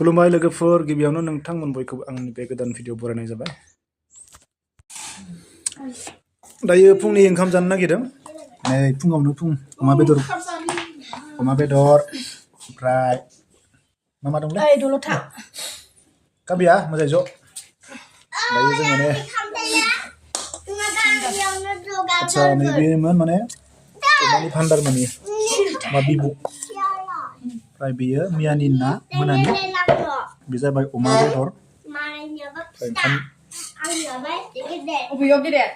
खुलुमबाय लोगोफोर गिबियावनो नोंथांमोन बयखौबो आंनि बे गोदान भिडिअ बरायनाय जाबाय। दायो फुंनि ओंखाम जानो नागिरदों। नै फुङावनो फुं अमा बेदर ओमफ्राय मा दंलै दलथा काबिया मोजाङै ज' दायो जों माने आच्छा नैबेमोन माने अमानि भान्दार माने मा बिबु ओमफ्राय बेयो मियानि ना मोनानि बे जाबाय अमा बेदर ओंखाम अबेयाव गेदेर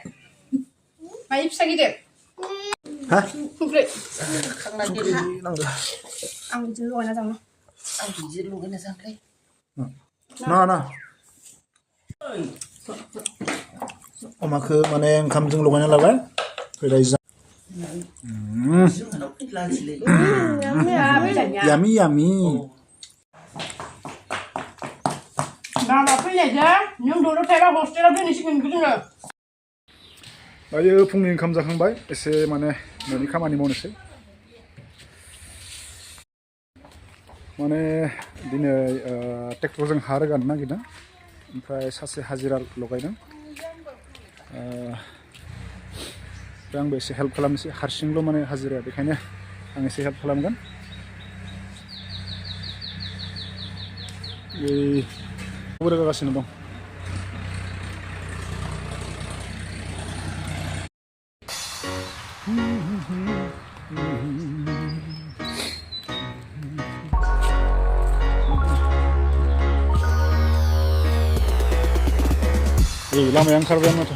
माइ फिसा गेदेर हा संख्रि संख्रि नांगौ आं बिदिनो लगायना जानो आं बिदि लगायना जायाखै ना अमाखौ माने ओंखामजों लगायना लाबाय यामी यामी गाबा फैनायजों नों दलथायाव हस्टेलाव दोनहैसिगोन जोङो। दायो फुंनि ओंखाम जाखांबाय एसे माने न'नि खामानि मावनोसै माने दिनै ट्रेक्टरजों हा रोगानो नागिरदों ओमफ्राय सासे हाजिरा लगायदों दा आंबो एसे हेल्प खालामनोसै हारसिंल' माने हाजिराया बेखायनो आं एसे हेल्प खालामगोन। रोगागासिनो दं लामाया ओंखारबाय माथो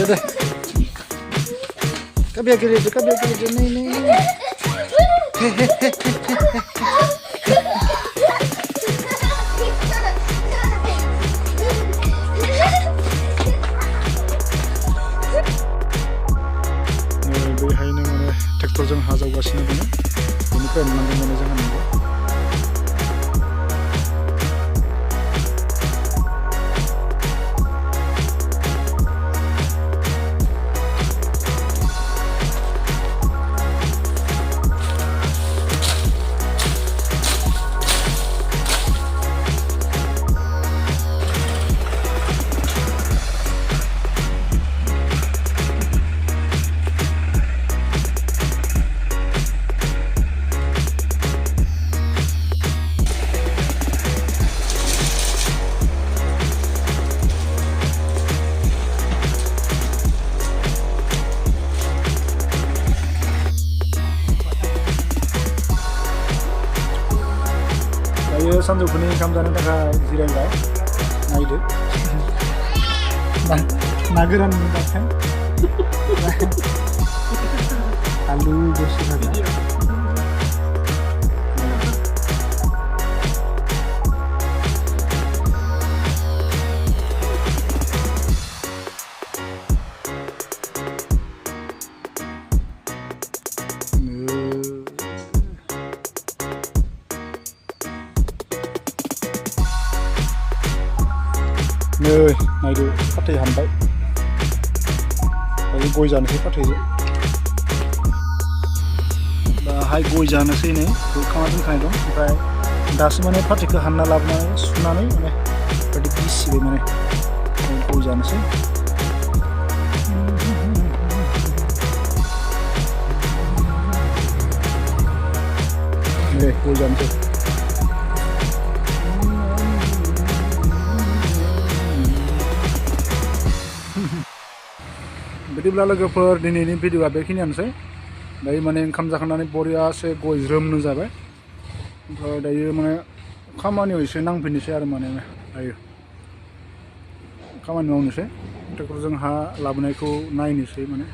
deh kabiya geledi nih बेहायनो माने ट्रेक्टरजों हा जावगासिनो दङ बेनिफ्राय नुलांगोन माने जोंहा नंगौ सानजौफुनि ओंखाम जानो थाखाय जिरायबाय नायदो ना गोराननि बाथोन आलु गरसे भाजा नै नायदो फाथै हानबाय दायो गय जानोसै फाथैजों दाहाय गय जानोसै नै बोखांना दोनखानाय दं ओमफ्राय दासो माने फाथैखौ हानना लाबोनानै सुनानै माने बायदि गिसिबाय माने गय जानोसै नै गय जानोसै बिदिब्ला लोगोफोर दिनैनि भिडिअआ बेखिनियानोसै दायो माने ओंखाम जाखांनानै बरियासे गय ज्रोमनो जाबाय ओमफ्राय दायो माने खामानियाव एसे नांफैनोसै आरो माने दायो खामानि मावनोसै ट्रेक्टरजों हा लाबोनायखौ नायनोसै माने